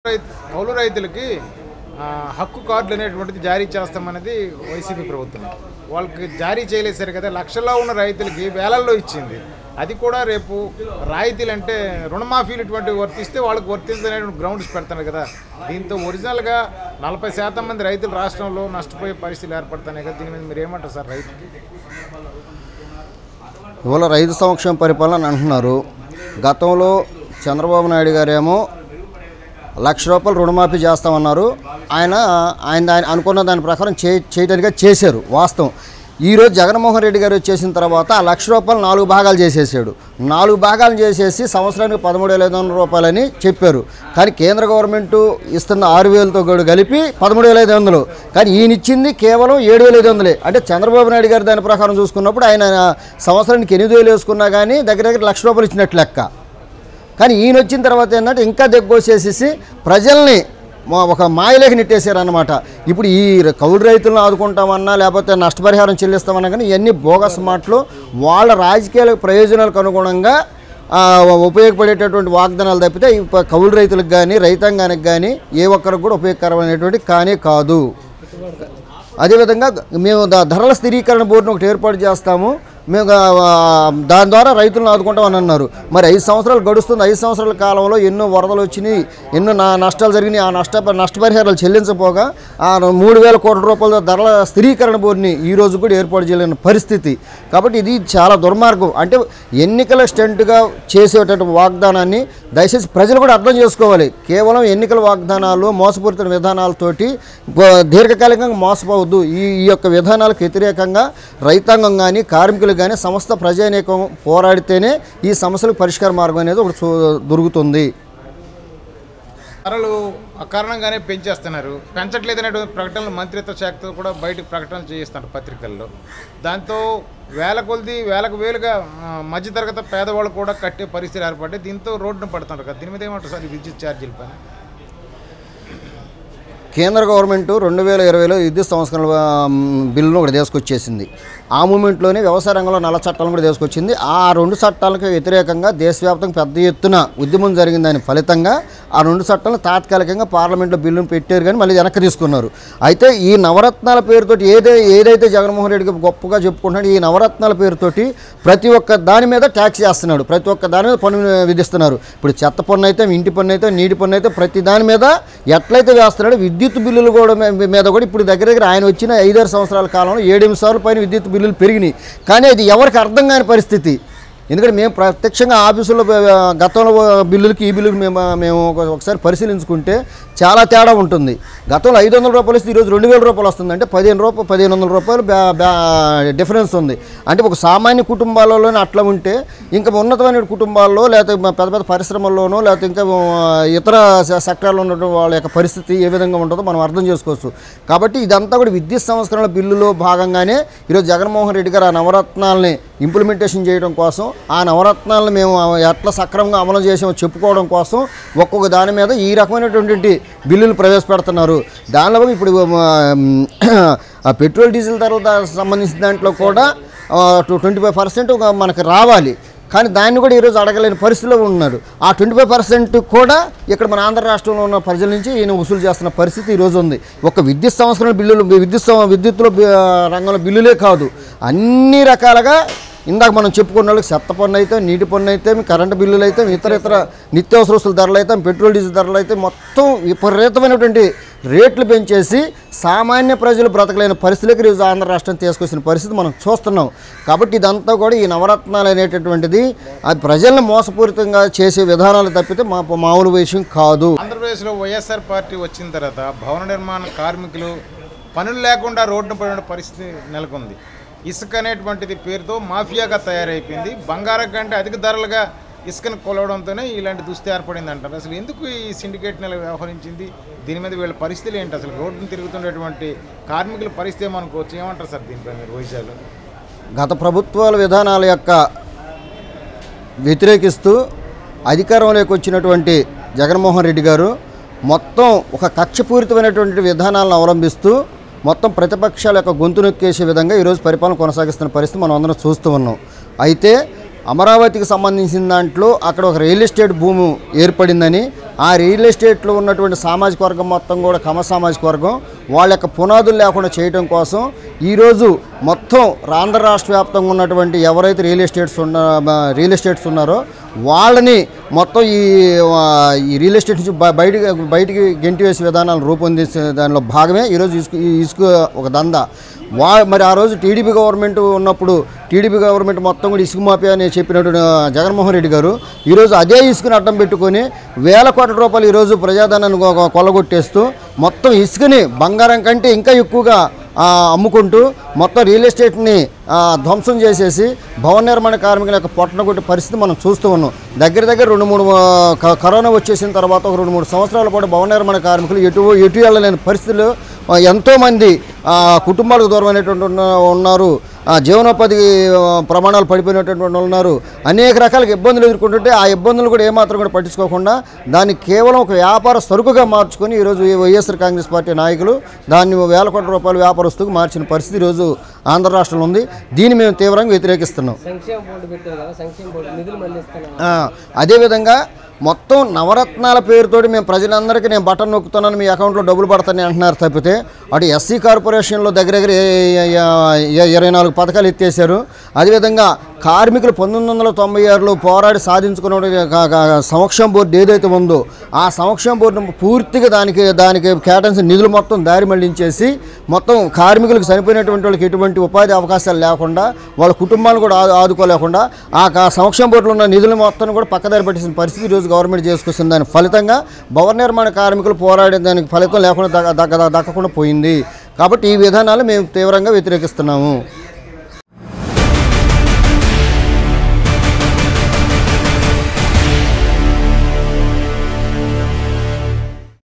కౌలు రైతులకి హక్కు కార్డులు అనేటువంటిది జారీ చేస్తామనేది వైసీపీ ప్రభుత్వం వాళ్ళకి జారీ చేయలేసారు కదా. లక్షల్లో ఉన్న రైతులకి వేలల్లో ఇచ్చింది. అది కూడా రేపు రాయితీలు అంటే రుణమాఫీలు ఇటువంటి వర్తిస్తే వాళ్ళకి వర్తించనేటువంటి గ్రౌండ్స్ పెడతారు కదా. దీంతో ఒరిజినల్గా 40% మంది రైతులు రాష్ట్రంలో నష్టపోయే పరిస్థితులు ఏర్పడుతున్నాయి కదా. దీని మీద మీరు ఏమంటారు సార్? రైతుకి ఇవాళ రైతు సంక్షేమ పరిపాలన అంటున్నారు. గతంలో చంద్రబాబు నాయుడు గారేమో ₹1,00,000 రుణమాఫీ చేస్తామన్నారు. ఆయన అనుకున్న దాని ప్రకారం చేయటానికే చేశారు వాస్తవం. ఈరోజు జగన్మోహన్ రెడ్డి గారు వచ్చేసిన తర్వాత ఆ ₹1,00,000 4 భాగాలు చేసేసాడు. 4 భాగాలు చేసేసి సంవత్సరానికి ₹13,500 చెప్పారు. కానీ కేంద్ర గవర్నమెంట్ ఇస్తున్న 6,000తో కలిపి 13,500. కానీ ఈయన ఇచ్చింది కేవలం 7,500. అంటే చంద్రబాబు నాయుడు గారు దాని ప్రకారం చూసుకున్నప్పుడు ఆయన సంవత్సరానికి 8,000 వేసుకున్నా కానీ దగ్గర ₹1,00,000 ఇచ్చినట్లు లెక్క. కానీ ఈయన వచ్చిన తర్వాత ఏంటంటే ఇంకా దగ్గోసేసేసి ప్రజల్ని ఒక మాయలేకి నెట్టేశారన్నమాట. ఇప్పుడు ఈ కౌలు రైతులను ఆదుకుంటామన్నా లేకపోతే నష్టపరిహారం చెల్లిస్తామన్నా కానీ ఇవన్నీ బోగస్ మాటలు. వాళ్ళ రాజకీయ ప్రయోజనాలకు అనుగుణంగా ఉపయోగపడేటటువంటి వాగ్దానాలు తప్పితే కౌలు రైతులకు కానీ రైతాంగానికి కానీ ఏ ఒక్కరికి కూడా ఉపయోగకరమైనటువంటి కానీ కాదు. అదేవిధంగా మేము ధరల స్థిరీకరణ బోర్డును ఒకటి ఏర్పాటు చేస్తాము, మేము దాని ద్వారా రైతులను ఆదుకుంటామని అన్నారు. మరి 5 సంవత్సరాలు గడుస్తుంది. 5 సంవత్సరాల కాలంలో ఎన్నో వరదలు వచ్చినాయి, ఎన్నో నష్టాలు జరిగినాయి. ఆ నష్టపరిహారాలు చెల్లించపోగా ఆ ₹3,000 కోట్ల ధరల స్థిరీకరణ బోర్డుని ఈరోజు కూడా ఏర్పాటు చేయలేని పరిస్థితి. కాబట్టి ఇది చాలా దుర్మార్గం. అంటే ఎన్నికల స్టంట్గా చేసేటటువంటి వాగ్దానాన్ని దయచేసి ప్రజలు కూడా అర్థం చేసుకోవాలి. కేవలం ఎన్నికల వాగ్దానాలు మోసపూరిత విధానాలతోటి దీర్ఘకాలికంగా మోసపోవద్దు. ఈ యొక్క విధానాలకు వ్యతిరేకంగా రైతాంగం కానీ కార్మికులు కానీ సమస్త ప్రజానీకం పోరాడితేనే ఈ సమస్యలకు పరిష్కార మార్గం అనేది ఒకటి దొరుకుతుంది. ధరలు అకారణంగానే పెంచేస్తున్నారు. పెంచట్లేదనేటువంటి ప్రకటనలు మంత్రిత్వ శాఖతో కూడా బయటకు ప్రకటనలు చేయిస్తున్నారు పత్రికల్లో. దాంతో వేల కొద్ది వేలకు వేలుగా మధ్యతరగతి పేదవాళ్ళు కూడా కట్టే పరిస్థితి ఏర్పడి దీంతో రోడ్డున పడుతున్నారు కదా. దీని మీద ఏమంటారు సార్? ఈ విద్యుత్ ఛార్జీల పైన కేంద్ర గవర్నమెంట్ 2020లో విద్యుత్ సంస్కరణ బిల్లును ఒకటి తీసుకొచ్చేసింది. ఆ మూమెంట్లోనే వ్యవసాయ రంగంలో నల్ల చట్టాలను కూడా తీసుకొచ్చింది. ఆ 2 చట్టాలకు వ్యతిరేకంగా దేశవ్యాప్తంగా పెద్ద ఎత్తున ఉద్యమం జరిగిన దాని ఫలితంగా ఆ 2 చట్టాలను తాత్కాలికంగా పార్లమెంట్లో బిల్లును పెట్టారు కానీ మళ్ళీ వెనక్కి తీసుకున్నారు. అయితే ఈ నవరత్నాల పేరుతోటి ఏదైతే జగన్మోహన్ రెడ్డికి గొప్పగా చెప్పుకుంటున్నాడు, ఈ నవరత్నాల పేరుతోటి ప్రతి ఒక్క దాని మీద ట్యాక్స్ చేస్తున్నాడు, ప్రతి ఒక్క దాని మీద పన్ను విధిస్తున్నారు. ఇప్పుడు చెత్త పన్ను అయితే, ఇంటి పన్ను అయితే, నీటి పన్ను అయితే ప్రతి దాని మీద ఎట్లయితే వేస్తున్నాడు. విద్యుత్ బిల్లులు కూడా మీద కూడా ఇప్పుడు దగ్గర ఆయన వచ్చిన 5-6 సంవత్సరాల కాలంలో 7-8 సార్లు పైన విద్యుత్ బిల్లులు పెరిగినాయి. కానీ అది ఎవరికి అర్థం కాని పరిస్థితి. ఎందుకంటే మేము ప్రత్యక్షంగా ఆఫీసులో గతంలో బిల్లులకి ఈ బిల్లుకి మేము ఒకసారి పరిశీలించుకుంటే చాలా తేడా ఉంటుంది. గతంలో ₹500 ఇస్తే ఈరోజు ₹2,000 వస్తుంది. అంటే ₹1,500 డిఫరెన్స్ ఉంది. అంటే ఒక సామాన్య కుటుంబాలలోనే అట్లా ఉంటే ఇంకా ఉన్నతమైన కుటుంబాల్లో లేకపోతే పెద్ద పెద్ద పరిశ్రమల్లోనో లేకపోతే ఇంకా ఇతర సెక్టార్లో ఉన్నటువంటి వాళ్ళ యొక్క పరిస్థితి ఏ విధంగా ఉంటుందో మనం అర్థం చేసుకోవచ్చు. కాబట్టి ఇదంతా కూడా విద్యుత్ సంస్కరణల బిల్లులో భాగంగానే ఈరోజు జగన్మోహన్ రెడ్డి గారు ఆ నవరత్నాలని ఇంప్లిమెంటేషన్ చేయడం కోసం, ఆ నవరత్నాలను మేము ఎట్లా సక్రమంగా అమలు చేసామో చెప్పుకోవడం కోసం ఒక్కొక్క దాని మీద ఈ రకమైనటువంటి బిల్లులు ప్రవేశపెడుతున్నారు. దానిలో ఇప్పుడు పెట్రోల్ డీజిల్ ధరలకు సంబంధించిన దాంట్లో కూడా 25% మనకు రావాలి. కానీ దాన్ని కూడా ఈరోజు అడగలేని పరిస్థితిలో ఉన్నాడు. ఆ 25% కూడా ఇక్కడ మన ఆంధ్ర రాష్ట్రంలో ఉన్న ప్రజల నుంచి ఈయన వసూలు చేస్తున్న పరిస్థితి ఈరోజు ఉంది. ఒక విద్యుత్ సంస్కరణ బిల్లులు విద్యుత్తులో రంగంలో బిల్లులే కాదు, అన్ని రకాలుగా ఇందాక మనం చెప్పుకున్న వాళ్ళకి చెత్త పన్ను అయితే, నీటి పన్ను అయితే, కరెంటు బిల్లులు అయితే, ఇతర నిత్యావసర వస్తువుల ధరలు అయితే, పెట్రోల్ డీజిల్ ధరలు అయితే మొత్తం విపరీతమైనటువంటి రేట్లు పెంచేసి సామాన్య ప్రజలు బ్రతకలేని పరిస్థితులకి ఈరోజు ఆంధ్ర రాష్ట్రం తీసుకొచ్చిన పరిస్థితి మనం చూస్తున్నాం. కాబట్టి ఇదంతా కూడా ఈ నవరత్నాలు అనేటటువంటిది అది ప్రజలను మోసపూరితంగా చేసే విధానాలు తప్పితే మామూలు విషయం కాదు. ఆంధ్రప్రదేశ్లో వైఎస్ఆర్ పార్టీ వచ్చిన తర్వాత భవన నిర్మాణ కార్మికులు పనులు లేకుండా రోడ్డున పడిన పరిస్థితి నెలకొంది. ఇసుక అనేటువంటిది పేరుతో మాఫియాగా తయారైపోయింది. బంగారం కంటే అధిక ధరలుగా ఇసుకను కొలవడంతోనే ఇలాంటి దుస్థితి ఏర్పడింది అంటారు. అసలు ఎందుకు ఈ సిండికేట్ నెల వ్యవహరించింది? దీని మీద వీళ్ళ పరిస్థితులు ఏంటి? అసలు రోడ్డును తిరుగుతున్నటువంటి కార్మికుల పరిస్థితి ఏమనుకోవచ్చు? ఏమంటారు సార్ దీనిపై మీరు వైజాగ్లో? గత ప్రభుత్వాల విధానాల యొక్క వ్యతిరేకిస్తూ అధికారంలోకి వచ్చినటువంటి జగన్మోహన్ రెడ్డి గారు మొత్తం ఒక కక్షపూరితమైనటువంటి విధానాలను అవలంబిస్తూ మొత్తం ప్రతిపక్షాల యొక్క గొంతు నొక్కేసే విధంగా ఈరోజు పరిపాలన కొనసాగిస్తున్న పరిస్థితి మనం అందరం చూస్తూ ఉన్నాం. అయితే అమరావతికి సంబంధించిన దాంట్లో అక్కడ ఒక రియల్ ఎస్టేట్ భూమి ఏర్పడిందని, ఆ రియల్ ఎస్టేట్లో ఉన్నటువంటి సామాజిక వర్గం మొత్తం కూడా కమ సామాజిక వర్గం వాళ్ళ యొక్క పునాదులు లేకుండా చేయడం కోసం ఈరోజు మొత్తం ఆంధ్ర రాష్ట్ర వ్యాప్తంగా ఉన్నటువంటి ఎవరైతే రియల్ ఎస్టేట్స్ ఉన్నారో వాళ్ళని మొత్తం ఈ రియల్ ఎస్టేట్ నుంచి బయటికి గెంటి వేసే విధానాలను రూపొందించే దానిలో భాగమే ఈరోజు ఇసుక ఒక దందా. మరి ఆ రోజు టీడీపీ గవర్నమెంట్ ఉన్నప్పుడు టీడీపీ గవర్నమెంట్ మొత్తం కూడా ఇసుక మాఫియా అని చెప్పినటువంటి జగన్మోహన్ రెడ్డి గారు ఈరోజు అదే ఇసుకని అడ్డం పెట్టుకొని వేల కోట్ల రూపాయలు ఈరోజు ప్రజాధనాన్ని కొల్లగొట్టేస్తూ మొత్తం ఇసుకని బంగారం కంటే ఇంకా ఎక్కువగా అమ్ముకుంటూ మొత్తం రియల్ ఎస్టేట్ని ధ్వంసం చేసేసి భవన నిర్మాణ కార్మికుల యొక్క పొట్టన కొట్టే పరిస్థితి మనం చూస్తూ ఉన్నాం. దగ్గర 2-3 కరోనా వచ్చేసిన తర్వాత ఒక 2-3 సంవత్సరాల పాటు భవన నిర్మాణ కార్మికులు ఎటు వెళ్ళలేని పరిస్థితులు ఎంతోమంది కుటుంబాలకు దూరమైనటువంటి ఉన్నారు, జీవనోపాధి ప్రమాణాలు పడిపోయినటువంటి ఉన్నారు, అనేక రకాల ఇబ్బందులు ఎదుర్కొంటుంటే ఆ ఇబ్బందులు కూడా ఏమాత్రం కూడా పట్టించుకోకుండా దాన్ని కేవలం ఒక వ్యాపార సరుకుగా మార్చుకొని ఈరోజు వైఎస్ఆర్ కాంగ్రెస్ పార్టీ నాయకులు దాన్ని వేల కోట్ల రూపాయల వ్యాపారస్తుకు మార్చిన పరిస్థితి ఈరోజు ఆంధ్ర రాష్ట్రంలో ఉంది. దీన్ని మేము తీవ్రంగా వ్యతిరేకిస్తున్నాం. అదేవిధంగా మొత్తం నవరత్నాల పేరుతోటి మేము ప్రజలందరికీ నేను బటన్ నొక్కుతున్నాను మీ అకౌంట్లో డబ్బులు పడతాయని అంటున్నారు తప్పితే అటు ఎస్సీ కార్పొరేషన్లో దగ్గర 24 పథకాలు ఎత్తేసారు. అదేవిధంగా కార్మికులు 1996లో పోరాడి సాధించుకున్న సంక్షేమ బోర్డు ఏదైతే ఉందో ఆ సంక్షేమ బోర్డును పూర్తిగా దానికి కేటాయించిన నిధులు మొత్తం దారి మళ్లించేసి మొత్తం కార్మికులకు చనిపోయినటువంటి వాళ్ళకి ఎటువంటి ఉపాధి అవకాశాలు లేకుండా వాళ్ళ కుటుంబాలను కూడా ఆదుకోలేకుండా ఆ సంక్షేమ బోర్డులో ఉన్న నిధులు మొత్తం కూడా పక్కదారి పట్టేసిన పరిస్థితి ఈరోజు గవర్నమెంట్ చేసుకొస్తుంది. దాని ఫలితంగా భవన నిర్మాణ కార్మికులు పోరాడే దానికి ఫలితం లేకుండా దక్కకుండా పోయింది. కాబట్టి ఈ విధానాలు మేము తీవ్రంగా వ్యతిరేకిస్తున్నాము.